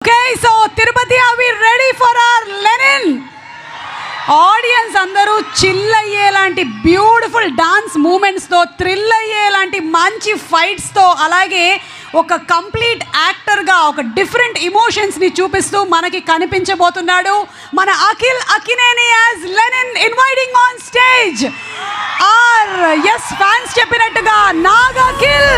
Okay, so Tirupati, are we ready for our Lenin? Audience అందరూ chill అయ్యేలాంటి beautiful dance మూమెంట్స్తో, thrill అయ్యేలాంటి మంచి ఫైట్స్తో, అలాగే ఒక complete యాక్టర్గా ఒక డిఫరెంట్ ఇమోషన్స్ని చూపిస్తూ మనకి కనిపించబోతున్నాడు మన Akhil Akkineni as Lenin. Inviting on stage ఆర్ ఎస్ ఫ్యాన్స్ చెప్పినట్టుగా నాగ్ అఖిల్.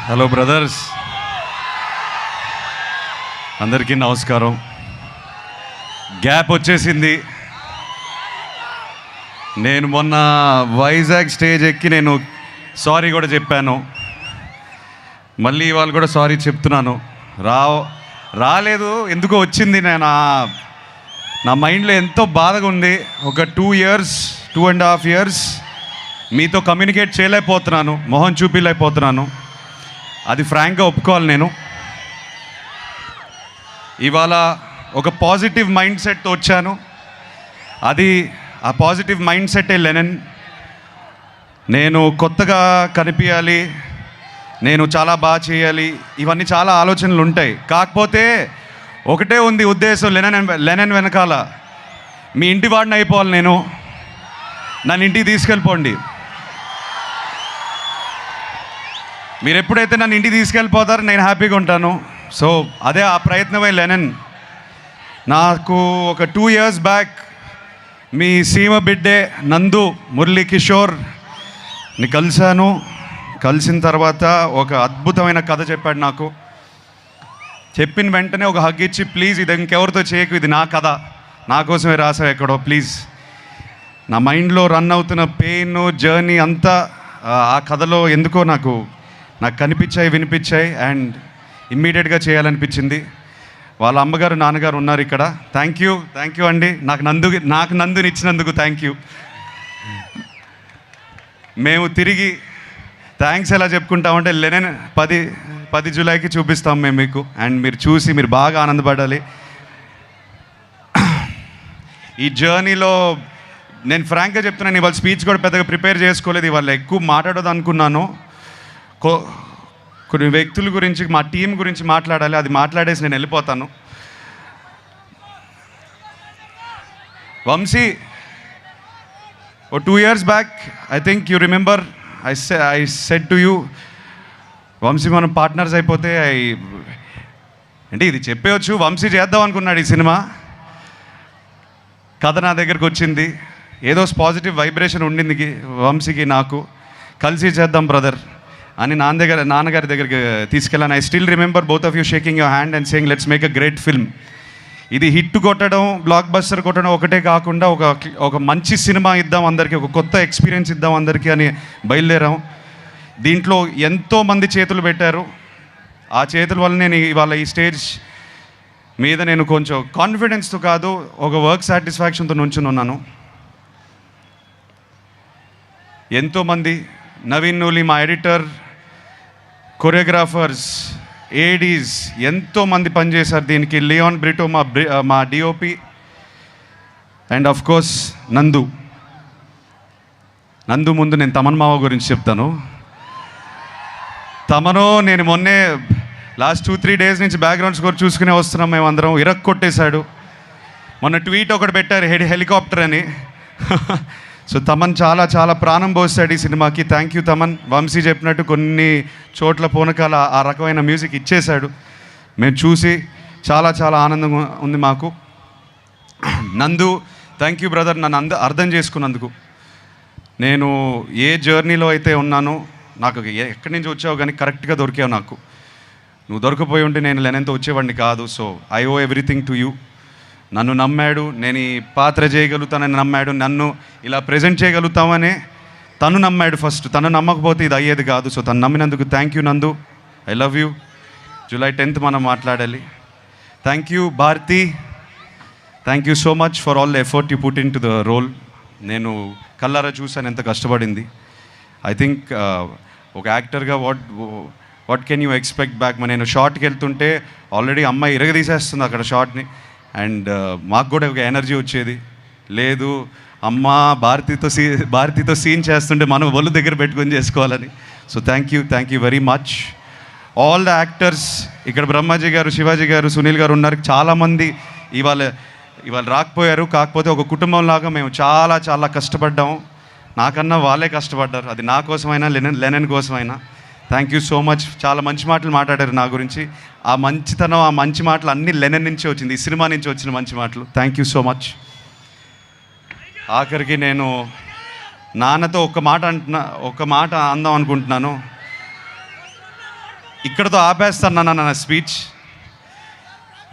హలో బ్రదర్స్, అందరికీ నమస్కారం. గ్యాప్ వచ్చేసింది. నేను మొన్న వైజాగ్ స్టేజ్ ఎక్కి నేను సారీ కూడా చెప్పాను. మళ్ళీ ఇవాళ కూడా సారీ చెప్తున్నాను. రాలేదు, ఎందుకో వచ్చింది. నేను నా మైండ్లో ఎంతో బాధగా ఉంది. ఒక 2.5 years మీతో కమ్యూనికేట్ చేయలేకపోతున్నాను, మొహం చూపించలేకపోతున్నాను. అది ఫ్రాంక్గా ఒప్పుకోవాలి. నేను ఇవాళ ఒక పాజిటివ్ మైండ్ సెట్తో వచ్చాను. ఆ పాజిటివ్ మైండ్ సెట్టే లెనిన్. నేను కొత్తగా కనిపించాలి, నేను చాలా బాగా చేయాలి, ఇవన్నీ చాలా ఆలోచనలు ఉంటాయి. కాకపోతే ఒకటే ఉంది ఉద్దేశం, లెనిన్ వెనకాల మీ ఇంటి వాడిని అయిపోవాలి. నన్ను ఇంటికి తీసుకెళ్ళిపోండి. మీరు ఎప్పుడైతే నన్ను ఇంటికి తీసుకెళ్ళిపోతారో నేను హ్యాపీగా ఉంటాను. సో అదే ఆ ప్రయత్నమే లెనిన్. నాకు ఒక 2 years బ్యాక్ మీ సీమ బిడ్డే నందు మురళీ కిషోర్ని కలిశాను. కలిసిన తర్వాత ఒక అద్భుతమైన కథ చెప్పాడు నాకు. చెప్పిన వెంటనే ఒక హగ్ ఇచ్చి, ప్లీజ్ ఇది ఇంకెవరితో చేయకు, ఇది నా కథ, నా కోసమే రాసావు ఎక్కడో, ప్లీజ్. నా మైండ్లో రన్ అవుతున్న పెయిన్ జర్నీ అంతా ఆ కథలో ఎందుకో నాకు కనిపించాయి, వినిపించాయి. అండ్ ఇమ్మీడియట్గా చేయాలనిపించింది. వాళ్ళ అమ్మగారు నాన్నగారు ఉన్నారు ఇక్కడ. థ్యాంక్ యూ అండి, నాకు నందుని ఇచ్చినందుకు థ్యాంక్ యూ. మేము తిరిగి థ్యాంక్స్ ఎలా చెప్పుకుంటామంటే లెనిన్ 10 జూలైకి చూపిస్తాం మేము మీకు. అండ్ మీరు చూసి మీరు బాగా ఆనందపడాలి. ఈ జర్నీలో నేను ఫ్రాంక్గా చెప్తున్నాను, ఇవాళ స్పీచ్ కూడా పెద్దగా ప్రిపేర్ చేసుకోలేదు. ఇవాళ ఎక్కువ మాట్లాడదు అనుకున్నాను. కొన్ని వ్యక్తుల గురించి, మా టీం గురించి మాట్లాడాలి. అది మాట్లాడేసి నేను వెళ్ళిపోతాను. Vamshi, 2 years back I think you remember I said to you, Vamshi మనం పార్ట్నర్స్ అయిపోతే అంటే ఇది చెప్పేవచ్చు. వంశీ చేద్దాం అనుకున్నాడు ఈ సినిమా. కథ నా దగ్గరకు వచ్చింది. ఏదో పాజిటివ్ వైబ్రేషన్ ఉండింది వంశీకి, నాకు. కలిసి చేద్దాం బ్రదర్ అని నాన్నగారి దగ్గరికి తీసుకెళ్ళాను. I still remember both of you shaking your hand and saying let's make a great film. ఇది హిట్ కొట్టడం, బ్లాక్ బస్టర్ కొట్టడం ఒకటే కాకుండా ఒక మంచి సినిమా ఇద్దాం అందరికీ, ఒక కొత్త ఎక్స్పీరియన్స్ ఇద్దాం అందరికీ అని బయలుదేరాం. దీంట్లో ఎంతోమంది చేతులు పెట్టారు. ఆ చేతుల వల్ల నేను ఇవాళ ఈ స్టేజ్ మీద నేను కొంచెం కాన్ఫిడెన్స్తో కాదు, ఒక వర్క్ సాటిస్ఫాక్షన్తో నుంచుని ఉన్నాను. ఎంతోమంది, నవీన్ నూలి మా ఎడిటర్, కొరియోగ్రాఫర్స్, ఏడీస్ ఎంతోమంది పనిచేశారు దీనికి. లియోన్ బ్రిటో మా డిఓపి, అండ్ ఆఫ్ కోర్స్ నందు ముందు నేను తమన్ మావ గురించి చెప్తాను. నేను మొన్నే లాస్ట్ 2-3 days నుంచి బ్యాక్గ్రౌండ్ స్కోర్ చూసుకునే వస్తున్నాం. మేమందరం కొట్టేశాడు. మొన్న ట్వీట్ ఒకటి పెట్టారు, హెలికాప్టర్ అని. సో తమన్ చాలా ప్రాణం పోస్తాడు ఈ సినిమాకి. Thank you Thaman. వంశీ చెప్పినట్టు కొన్ని చోట్ల పూనకాల ఆ రకమైన మ్యూజిక్ ఇచ్చేశాడు. మేము చూసి చాలా ఆనందంగా ఉంది మాకు. నందు, థ్యాంక్ యూ బ్రదర్, నన్ను అర్థం చేసుకున్నందుకు. నేను ఏ జర్నీలో అయితే ఉన్నానో, నాకు ఎక్కడి నుంచి వచ్చావు కానీ కరెక్ట్గా దొరికావు నాకు. నువ్వు దొరకపోయి ఉంటే నేను లెనిన్తో వచ్చేవాడిని కాదు. So I owe everything to you. నన్ను నమ్మాడు, నేను ఈ పాత్ర చేయగలుగుతానని నమ్మాడు, నన్ను ఇలా ప్రజెంట్ చేయగలుగుతామని తను నమ్మాడు ఫస్ట్. తను నమ్మకపోతే ఇది అయ్యేది కాదు. సో తను నమ్మినందుకు thank you Nandu, I love you. July 10th మనం మాట్లాడాలి. Thank you Bharathi, thank you so much for all the effort you put in to the role. నేను కల్లారా చూశాను ఎంత కష్టపడింది. ఐ థింక్ ఒక యాక్టర్గా what can you expect back. నేను షార్ట్కి వెళ్తుంటే ఆల్రెడీ అమ్మాయి ఇరగదీసేస్తుంది అక్కడ షార్ట్ని. అండ్ మాకు కూడా ఒక ఎనర్జీ వచ్చేది, లేదు అమ్మ భారతితో సీన్ చేస్తుంటే మనం ఒళ్ళు దగ్గర పెట్టుకొని చేసుకోవాలని. So thank you very much all the actors. ఇక్కడ బ్రహ్మాజీ గారు, శివాజీ గారు, సునీల్ గారు ఉన్నారు. చాలామంది ఇవాళ రాకపోయారు. కాకపోతే ఒక కుటుంబంలాగా మేము చాలా చాలా కష్టపడ్డాము. నాకన్నా వాళ్ళే కష్టపడ్డారు. అది నా కోసమైనా లెనన్ కోసమైనా. Thank you so much. చాలా మంచి మాటలు మాట్లాడారు నా గురించి. ఆ మంచితనం, ఆ మంచి మాటలు అన్నీ లెనన్ నుంచే వచ్చింది, ఈ సినిమా నుంచి వచ్చిన మంచి మాటలు. Thank you so much. ఆఖరికి నేను నాన్నతో ఒక మాట అందాం అనుకుంటున్నాను. ఇక్కడతో ఆపేస్తాను నా స్పీచ్.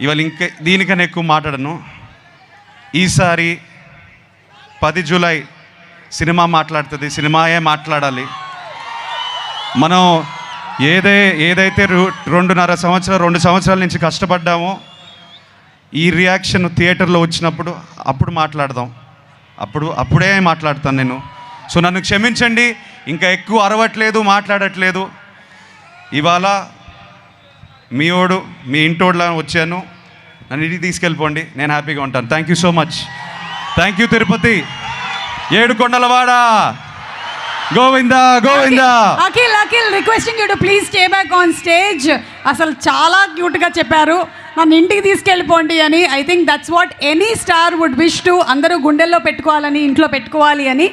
ఇవాళ ఇంకా దీనికన్నా ఎక్కువ మాట్లాడను. ఈసారి 10 జూలై సినిమా మాట్లాడుతుంది, సినిమాయే మాట్లాడాలి. మనం ఏదైతే 2 సంవత్సరాల నుంచి కష్టపడ్డామో ఈ రియాక్షన్ థియేటర్లో వచ్చినప్పుడు అప్పుడు మాట్లాడదాం. అప్పుడే మాట్లాడతాను నేను. సో నన్ను క్షమించండి, ఇంకా ఎక్కువ అరవట్లేదు, మాట్లాడట్లేదు. ఇవాళ మీ ఇంటోడ్లా వచ్చాను. నన్ను ఇంటికి తీసుకెళ్ళిపోండి, నేను హ్యాపీగా ఉంటాను. Thank you so much. Thank you Tirupati, ఏడుకొండలవాడ, Govinda Govinda. Akhil requesting you to please stay back on stage. అసలు చాలా క్యూట్గా చెప్పారు, నన్ను ఇంటికి తీసుకెళ్ళిపోండి అని. I think that's what any star would wish to. అందరూ గుండెల్లో పెట్టుకోవాలని, ఇంట్లో పెట్టుకోవాలి అని.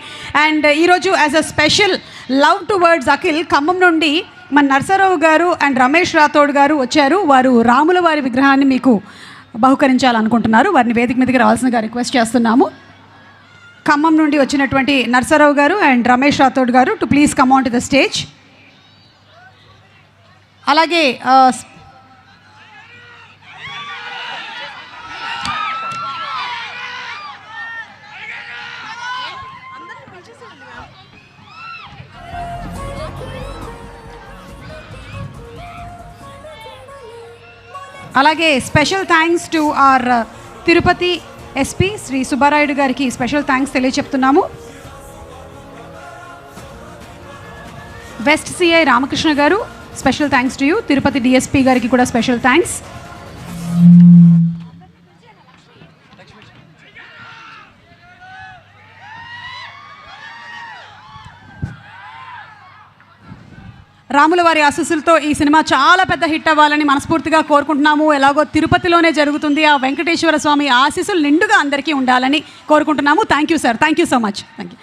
అండ్ ఈరోజు as a special love towards Akhil, Khammam నుండి మన నర్సరావు గారు అండ్ రమేష్ రాథోడ్ గారు వచ్చారు. వారు రాముల వారి విగ్రహాన్ని మీకు బహుకరించాలనుకుంటున్నారు. వారిని వేదిక మీదకి రావాల్సిందిగా రిక్వెస్ట్ చేస్తున్నాము. ఖమ్మం నుండి వచ్చినటువంటి నర్సరావు గారు అండ్ రమేష్ రాథోడ్ గారు to please come on to the stage. అలాగే special thanks to R Tirupati SP Shri Subbarayudu గారికి స్పెషల్ థ్యాంక్స్ తెలియచెప్తున్నాము. వెస్ట్ సిఐ రామకృష్ణ గారు, special thanks to you. Tirupati DSP గారికి కూడా స్పెషల్ థ్యాంక్స్. రాముల వారి ఆశీస్సులతో ఈ సినిమా చాలా పెద్ద హిట్ అవ్వాలని మనస్ఫూర్తిగా కోరుకుంటున్నాము. ఎలాగో తిరుపతిలోనే జరుగుతుంది, ఆ వెంకటేశ్వర స్వామి ఆశీస్సులు నిండుగా అందరికీ ఉండాలని కోరుకుంటున్నాము. Thank you sir, thank you so much. Thank you.